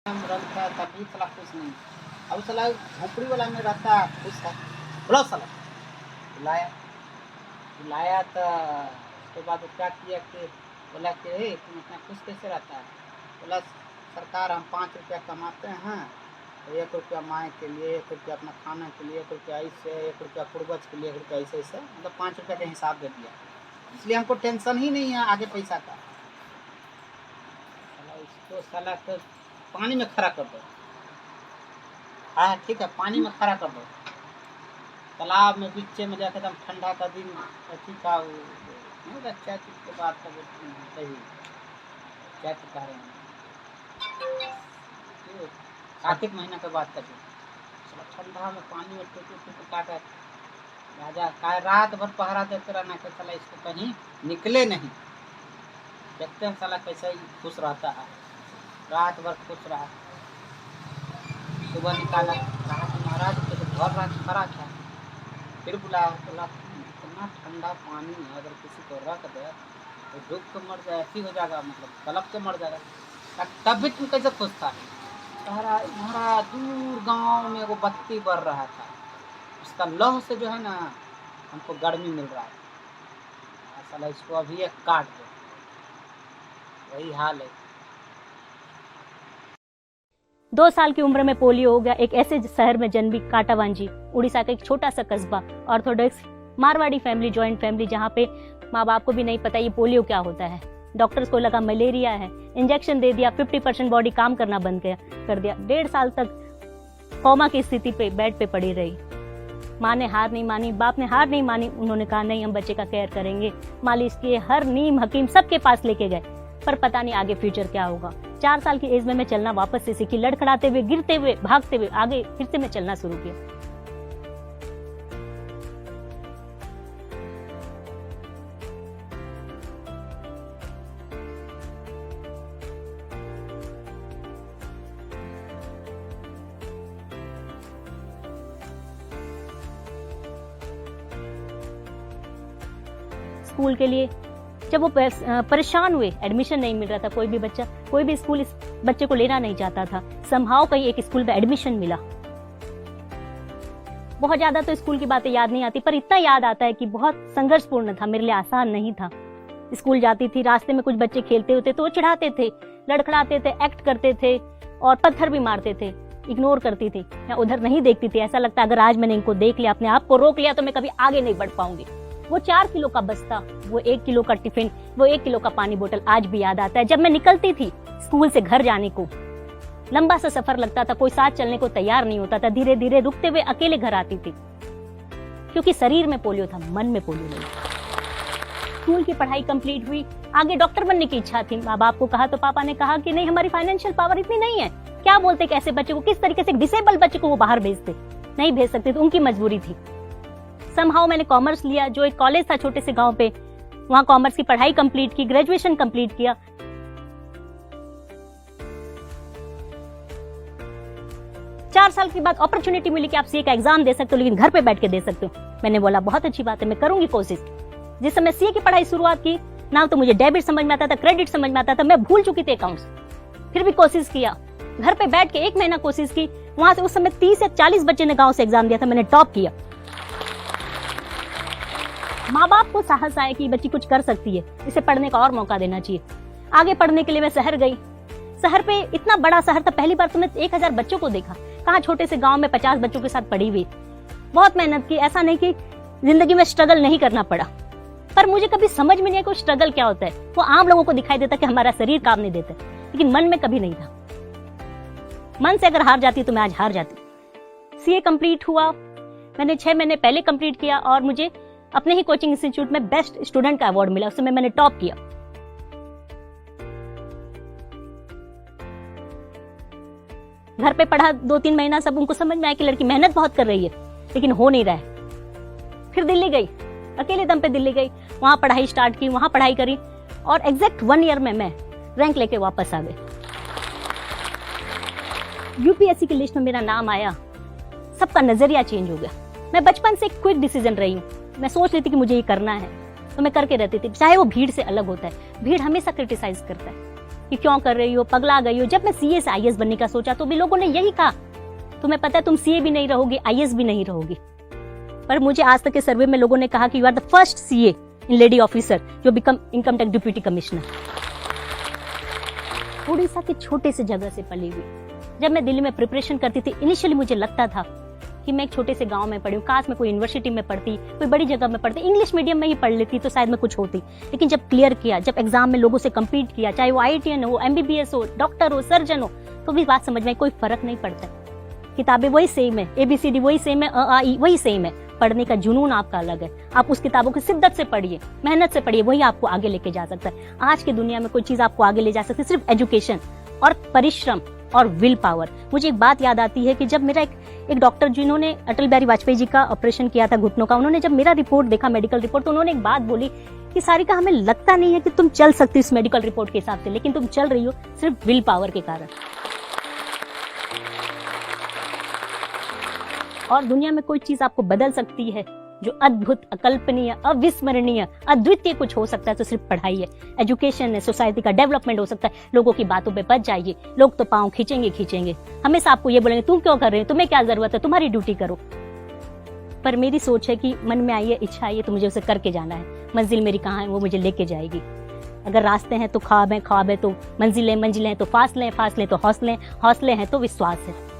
रंग था तभी साला खुश नहीं। अब साला झोपड़ी वाला में रहता खुश है। बोलो साला बुलाया बुलाया तो उसके बाद वो क्या किया कि बोला कि तुम इतना खुश कैसे रहता है। बोला सरकार हम 5 रुपया कमाते हैं तो 1 रुपया माए के लिए, 1 रुपया अपना खाने के लिए, 1 रुपया ऐसे, 1 रुपया पूर्वज के लिए, 1 रुपया ऐसे ऐसे, मतलब 5 रुपया का हिसाब दे दिया। इसलिए हमको टेंशन ही नहीं है आगे पैसा का। साला इसको साला तो पानी में खड़ा कर दो। हाँ ठीक है, पानी में खड़ा कर दो, तालाब में बीचे में जाकर एकदम ठंडा का दिन अथी का नहीं होता चैत के बाद का सही चैत कह रहे हैं कार्तिक महीना के बाद का दिन ठंडा में पानी में टूट काटा राजा का रात भर पहरा देते रहना कि साला इसको कहीं निकले नहीं। देखते हैं साला कैसे ही खुश रहता है, रात भर खुश रहा। सुबह निकाला रहा तो महाराज के घर रात खड़ा था, फिर बुलाया बोला इतना ठंडा पानी है अगर किसी को रख दे तो डूब के मर जाए, ऐसी हो जाएगा, मतलब तलब के मर जाएगा। तब भी तुम कैसे खुश था। हमारा दूर गांव में वो बत्ती बर रहा था, उसका लौह से जो है ना हमको गर्मी मिल रहा है। साला इसको अभी एक काट दो, वही हाल है। 2 साल की उम्र में पोलियो हो गया। एक ऐसे शहर में जन्मी काटावांजी, उड़ीसा का एक छोटा सा कस्बा, Orthodox Marwari family, joint family, जहाँ पे माँ बाप को भी नहीं पता ये पोलियो क्या होता है। डॉक्टर्स को लगा मलेरिया है, इंजेक्शन दे दिया, 50% बॉडी काम करना बंद कर दिया। 1.5 साल तक कोमा की स्थिति पे बेड पे पड़ी रही। माँ ने हार नहीं मानी, बाप ने हार नहीं मानी। उन्होंने कहा नहीं हम बच्चे का केयर करेंगे, मालिश किए, हर नीम हकीम सबके पास लेके गए, पर पता नहीं आगे फ्यूचर क्या होगा। 4 साल की एज में मैं चलना वापस से सीखी, लड़खड़ाते हुए, गिरते हुए, भागते हुए आगे फिर से मैं चलना शुरू किया। स्कूल के लिए जब वो परेशान हुए, एडमिशन नहीं मिल रहा था, कोई भी बच्चा, कोई भी स्कूल इस बच्चे को लेना नहीं चाहता था। समहाउ कहीं एक स्कूल में एडमिशन मिला। बहुत ज्यादा तो स्कूल की बातें याद नहीं आती, पर इतना याद आता है कि बहुत संघर्षपूर्ण था, मेरे लिए आसान नहीं था। स्कूल जाती थी, रास्ते में कुछ बच्चे खेलते होते तो वो चिढ़ाते थे, लड़खड़ाते थे, एक्ट करते थे और पत्थर भी मारते थे। इग्नोर करती थी, मैं उधर नहीं देखती थी। ऐसा लगता अगर आज मैंने इनको देख लिया, अपने आप को रोक लिया, तो मैं कभी आगे नहीं बढ़ पाऊंगी। वो 4 किलो का बस्ता, वो 1 किलो का टिफिन, वो 1 किलो का पानी बोतल आज भी याद आता है। जब मैं निकलती थी स्कूल से घर जाने को, लंबा सा सफर लगता था, कोई साथ चलने को तैयार नहीं होता था, धीरे धीरे रुकते हुए अकेले घर आती थी, क्योंकि शरीर में पोलियो था, मन में पोलियो नहीं। स्कूल की पढ़ाई कंप्लीट हुई, आगे डॉक्टर बनने की इच्छा थी। माँ बाप को कहा तो पापा ने कहा कि नहीं, हमारी फाइनेंशियल पावर इतनी नहीं है। क्या बोलते कि ऐसे बच्चे को, किस तरीके से डिसेबल बच्चे को वो बाहर भेजते, नहीं भेज सकते, तो उनकी मजबूरी थी। समहाउ मैंने कॉमर्स लिया, जो एक कॉलेज था छोटे से गांव पे, वहां कॉमर्स की पढ़ाई कंप्लीट की, ग्रेजुएशन कंप्लीट किया। चार साल के बाद अपॉर्चुनिटी मिली कि आप सीए का एग्जाम दे सकते हो, लेकिन घर पे बैठ के दे सकते हो। मैंने बोला बहुत अच्छी बात है, मैं करूंगी कोशिश। जिस समय सीए की पढ़ाई शुरुआत की ना, तो मुझे डेबिट समझ में आता था, क्रेडिट समझ में आता था, मैं भूल चुकी थी अकाउंट्स। फिर भी कोशिश किया, घर पे बैठ के 1 महीना कोशिश की। वहां से उस समय 30 या 40 बच्चे ने गांव से एग्जाम दिया था, मैंने टॉप किया। माँ बाप को साहस आया कि बच्ची कुछ कर सकती है, इसे पढ़ने का और मौका देना चाहिए। आगे पढ़ने के लिए मैं शहर गई। शहर पे इतना बड़ा शहर था, पहली बार तो मैं 1000 बच्चों को देखा। कहाँ छोटे से गांव में 50 बच्चों के साथ पढ़ी हुई। बहुत मेहनत की, ऐसा नहीं कि जिंदगी में स्ट्रगल नहीं करना पड़ा, पर मुझे कभी समझ में नहीं आया कि स्ट्रगल क्या होता है। वो आम लोगों को दिखाई देता कि हमारा शरीर काम नहीं देता, लेकिन मन में कभी नहीं था। मन से अगर हार जाती तो मैं आज हार जाती। सीए कंप्लीट हुआ, मैंने 6 महीने पहले कंप्लीट किया और मुझे अपने ही कोचिंग इंस्टीट्यूट में बेस्ट स्टूडेंट का अवार्ड मिला। उस समय मैंने टॉप किया। घर पे पढ़ा 2-3 महीना, सब उनको समझ में आया कि लड़की मेहनत बहुत कर रही है, लेकिन हो नहीं रहा है। फिर दिल्ली गई, अकेले दम पे दिल्ली गई, वहां पढ़ाई स्टार्ट की, वहां पढ़ाई करी और एग्जैक्ट 1 ईयर में मैं रैंक लेके वापस आ गई। यूपीएससी की लिस्ट में मेरा नाम आया, सबका नजरिया चेंज हो गया। मैं बचपन से क्विक डिसीजन रही हूँ, मैं सोच लेती कि मुझे ये करना है तो मैं करके रहती थी, चाहे वो भीड़ से अलग होता है। भीड़ हमेशा क्रिटिसाइज करता है, कि क्यों कर रही हो, पगला गई हो। जब मैं सीए से आईएएस बनने का सोचा तो भी लोगों ने यही कहा, तुम्हें पता है तुम सीए भी नहीं रहोगी, आईएएस भी नहीं रहोगी। पर मुझे आज तक के सर्वे में लोगों ने कहा कि you are the first CA in lady officer जो become income tax deputy commissioner. Odisha के छोटे से जगह से पली हुई। जब मैं दिल्ली में प्रिपरेशन करती थी, इनिशियली मुझे लगता था कि मैं एक छोटे से गांव में पढ़ी हूँ, काश मैं कोई यूनिवर्सिटी में पढ़ती, कोई बड़ी जगह में पढ़ती, इंग्लिश मीडियम में ही पढ़ लेती तो शायद मैं कुछ होती। लेकिन जब क्लियर किया, जब एग्जाम में लोगों से कम्पीट किया, चाहे वो IITian हो, MBBS हो, डॉक्टर हो, सर्जन हो, तो भी बात समझ में कोई फर्क नहीं पड़ता। किताबें वही सेम है, ABCD वही सेम है, A वही सेम है। पढ़ने का जुनून आपका अलग है। आप उस किताबों की शिद्दत से पढ़िए, मेहनत से पढ़िए, वही आपको आगे लेके जा सकता है। आज की दुनिया में कोई चीज आपको आगे ले जा सकती है सिर्फ एजुकेशन और परिश्रम और विल पावर। मुझे एक बात याद आती है कि जब मेरा एक डॉक्टर जिन्होंने अटल बिहारी वाजपेयी जी का ऑपरेशन किया था घुटनों का, उन्होंने जब मेरा रिपोर्ट देखा, मेडिकल रिपोर्ट, तो उन्होंने एक बात बोली कि सारिका, हमें लगता नहीं है कि तुम चल सकती इस मेडिकल रिपोर्ट के हिसाब से, लेकिन तुम चल रही हो सिर्फ विल पावर के कारण। और दुनिया में कोई चीज आपको बदल सकती है जो अद्भुत, अकल्पनीय, अविस्मरणीय, अद्वितीय कुछ हो सकता है तो सिर्फ पढ़ाई है, एजुकेशन है, सोसाइटी का डेवलपमेंट हो सकता है। लोगों की बातों पे बच जाइए, लोग तो पांव खींचेंगे। हमेशा आपको ये बोलेंगे तुम क्यों कर रहे हो, तुम्हें क्या जरूरत है, तुम्हारी ड्यूटी करो। पर मेरी सोच है कि मन में आई है, इच्छा आई है, तो मुझे उसे करके जाना है। मंजिल मेरी कहाँ है, वो मुझे लेके जाएगी। अगर रास्ते हैं तो ख्वाब है तो मंजिलें हैं तो फासले हैं तो हौसले हैं तो विश्वास है।